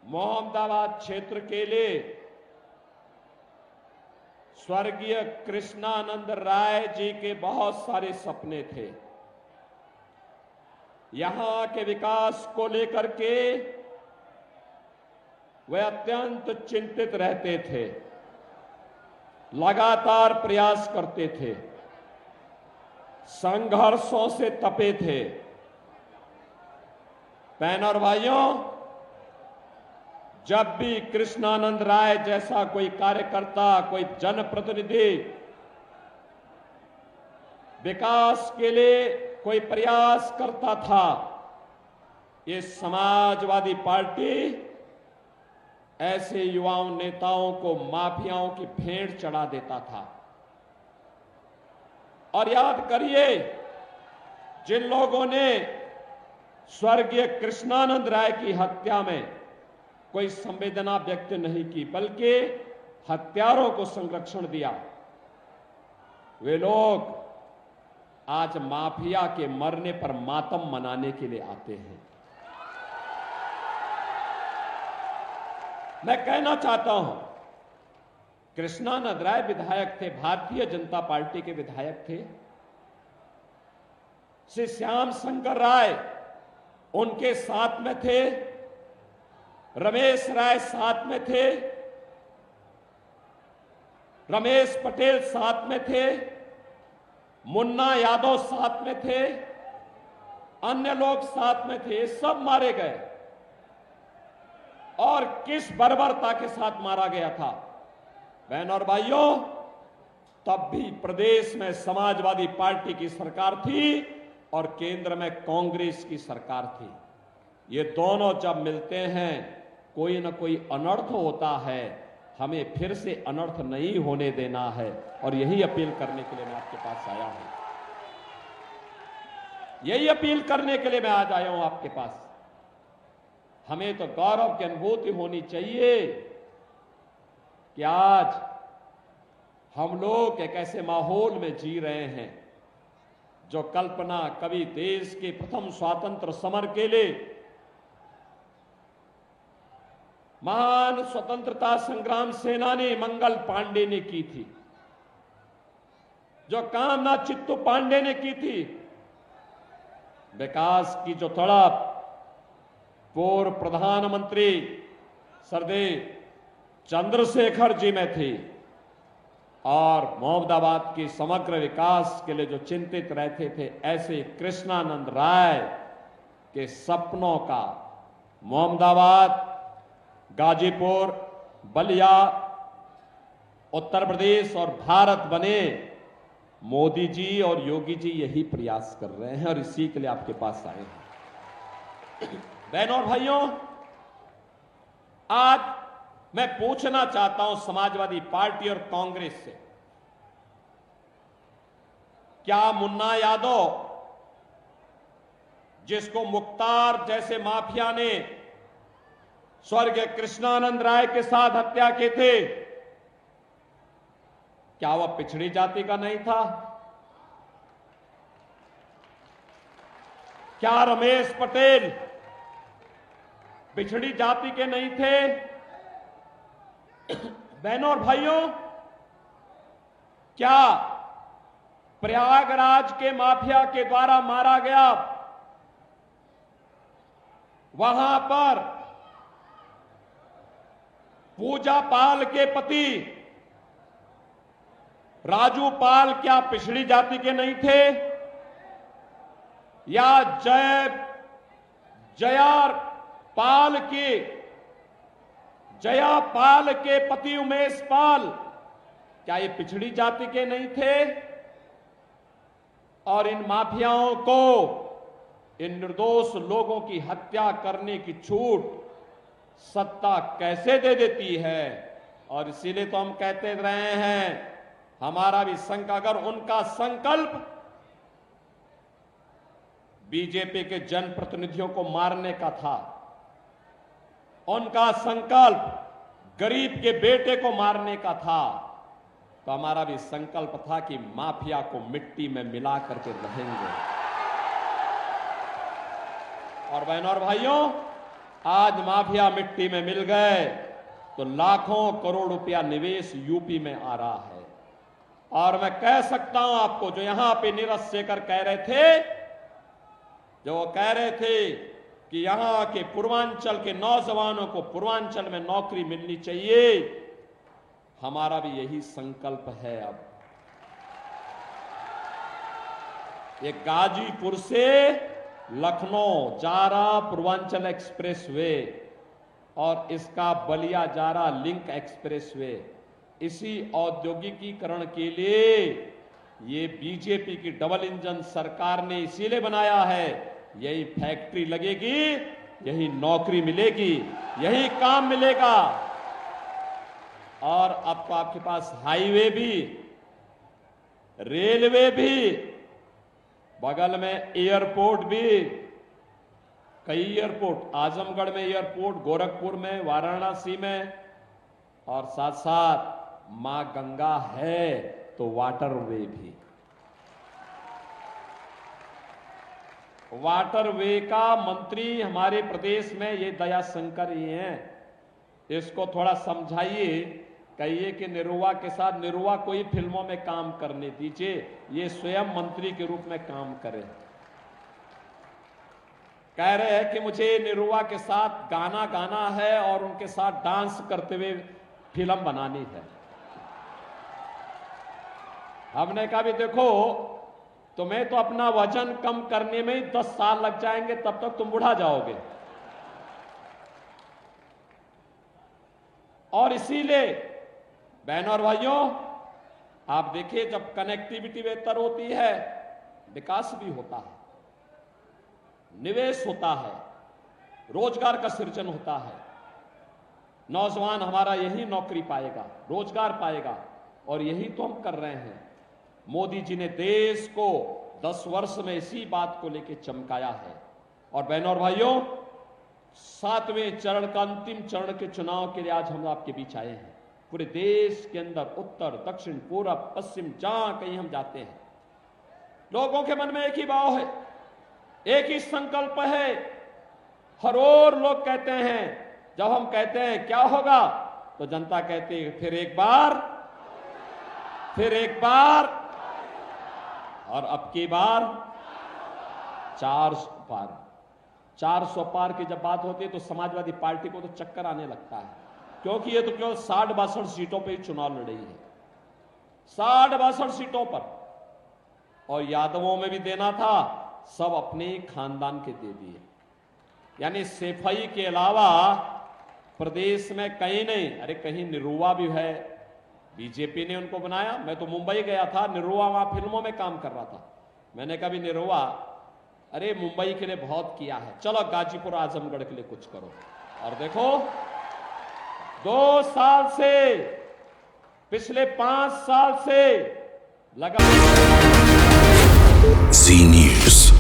मोहम्मदाबाद क्षेत्र के लिए स्वर्गीय कृष्णानंद राय जी के बहुत सारे सपने थे। यहां के विकास को लेकर के वे अत्यंत चिंतित रहते थे, लगातार प्रयास करते थे, संघर्षों से तपे थे। बहनों और भाइयों, जब भी कृष्णानंद राय जैसा कोई कार्यकर्ता, कोई जनप्रतिनिधि विकास के लिए कोई प्रयास करता था, ये समाजवादी पार्टी ऐसे युवाओं नेताओं को माफियाओं की भेंट चढ़ा देता था। और याद करिए, जिन लोगों ने स्वर्गीय कृष्णानंद राय की हत्या में कोई संवेदना व्यक्त नहीं की, बल्कि हत्यारों को संरक्षण दिया, वे लोग आज माफिया के मरने पर मातम मनाने के लिए आते हैं। मैं कहना चाहता हूं, कृष्णानंद राय विधायक थे, भारतीय जनता पार्टी के विधायक थे। श्री श्याम शंकर राय उनके साथ में थे, रमेश राय साथ में थे, रमेश पटेल साथ में थे, मुन्ना यादव साथ में थे, अन्य लोग साथ में थे, सब मारे गए। और किस बर्बरता के साथ मारा गया था बहनों और भाइयों, तब भी प्रदेश में समाजवादी पार्टी की सरकार थी और केंद्र में कांग्रेस की सरकार थी। ये दोनों जब मिलते हैं, कोई न कोई अनर्थ होता है। हमें फिर से अनर्थ नहीं होने देना है, और यही अपील करने के लिए मैं आपके पास आया हूं। यही अपील करने के लिए मैं आज आया हूं आपके पास। हमें तो गौरव की अनुभूति होनी चाहिए कि आज हम लोग एक ऐसे माहौल में जी रहे हैं जो कल्पना कभी देश के प्रथम स्वातंत्र समर के लिए महान स्वतंत्रता संग्राम सेनानी मंगल पांडे ने की थी, जो कामना चित्तू पांडे ने की थी। विकास की जो तड़प पूर्व प्रधानमंत्री सरदेव चंद्रशेखर जी में थी, और मोहम्मदाबाद की समग्र विकास के लिए जो चिंतित रहते थे, ऐसे कृष्णानंद राय के सपनों का मोहम्मदाबाद, गाजीपुर, बलिया, उत्तर प्रदेश और भारत बने। मोदी जी और योगी जी यही प्रयास कर रहे हैं, और इसी के लिए आपके पास आए हैं। बहनों और भाइयों, आज मैं पूछना चाहता हूं समाजवादी पार्टी और कांग्रेस से, क्या मुन्ना यादव, जिसको मुख्तार जैसे माफिया ने स्वर्गीय कृष्णानंद राय के साथ हत्या के थे, क्या वह पिछड़ी जाति का नहीं था? क्या रमेश पटेल पिछड़ी जाति के नहीं थे? बहनों और भाइयों, क्या प्रयागराज के माफिया के द्वारा मारा गया, वहां पर पूजा पाल के पति राजू पाल क्या पिछड़ी जाति के नहीं थे? या जया पाल के पति उमेश पाल क्या ये पिछड़ी जाति के नहीं थे? और इन माफियाओं को, इन निर्दोष लोगों की हत्या करने की छूट सत्ता कैसे दे देती है? और इसीलिए तो हम कहते रहे हैं, हमारा भी अगर उनका संकल्प बीजेपी के जनप्रतिनिधियों को मारने का था, उनका संकल्प गरीब के बेटे को मारने का था, तो हमारा भी संकल्प था कि माफिया को मिट्टी में मिला करके रहेंगे। और बहनों और भाइयों, आज माफिया मिट्टी में मिल गए तो लाखों करोड़ रुपया निवेश यूपी में आ रहा है। और मैं कह सकता हूं आपको, जो यहां पे नीरज शेखर कह रहे थे, जो वो कह रहे थे कि यहां के पूर्वांचल के नौजवानों को पूर्वांचल में नौकरी मिलनी चाहिए, हमारा भी यही संकल्प है। अब ये गाजीपुर से लखनऊ जा रहा पूर्वांचल एक्सप्रेस वे और इसका बलिया जा रहा लिंक एक्सप्रेस वे, इसी औद्योगिकीकरण के लिए ये बीजेपी की डबल इंजन सरकार ने इसीलिए बनाया है। यही फैक्ट्री लगेगी, यही नौकरी मिलेगी, यही काम मिलेगा। और अब तो आपके पास हाईवे भी, रेलवे भी, बगल में एयरपोर्ट भी, कई एयरपोर्ट, आजमगढ़ में एयरपोर्ट, गोरखपुर में, वाराणसी में, और साथ साथ मां गंगा है तो वाटरवे भी। वाटरवे का मंत्री हमारे प्रदेश में ये दयाशंकर ही हैं। इसको थोड़ा समझाइए, कहिए कि निरुआ के साथ, निरुआ कोई फिल्मों में काम करने दीजिए, ये स्वयं मंत्री के रूप में काम करे। कह रहे हैं कि मुझे निरुआ के साथ गाना गाना है और उनके साथ डांस करते हुए फिल्म बनानी है। हमने कहा भी देखो, तुम्हें तो अपना वजन कम करने में ही 10 साल लग जाएंगे, तब तक तुम बुढ़ा जाओगे। और इसीलिए बहनों और भाइयों, आप देखिए, जब कनेक्टिविटी बेहतर होती है, विकास भी होता है, निवेश होता है, रोजगार का सृजन होता है। नौजवान हमारा यही नौकरी पाएगा, रोजगार पाएगा, और यही तो हम कर रहे हैं। मोदी जी ने देश को 10 वर्ष में इसी बात को लेकर चमकाया है। और बहनों और भाइयों, 7वें चरण का, अंतिम चरण के चुनाव के लिए आज हम आपके बीच आए हैं। पूरे देश के अंदर उत्तर, दक्षिण, पूरब, पश्चिम, जहां कहीं हम जाते हैं, लोगों के मन में एक ही भाव है, एक ही संकल्प है। हर ओर लोग कहते हैं, जब हम कहते हैं क्या होगा, तो जनता कहती है फिर एक बार, फिर एक बार, और अब की बार 400 पार। 400 पार की जब बात होती है तो समाजवादी पार्टी को तो चक्कर आने लगता है, क्योंकि ये तो केवल 60-62 सीटों पे ही चुनाव लड़ रही है, 60-62 सीटों पर। और यादवों में भी देना था, सब अपने ही खानदान के दे दिए। यानी सेफई के अलावा प्रदेश में कहीं नहीं। अरे कहीं निरुआ भी है, बीजेपी ने उनको बनाया। मैं तो मुंबई गया था, निरुआ वहां फिल्मों में काम कर रहा था। मैंने कहा भी निरुआ, अरे मुंबई के लिए बहुत किया है, चलो गाजीपुर, आजमगढ़ के लिए कुछ करो। और देखो, 2 साल से, पिछले 5 साल से लगातार जी न्यूज़।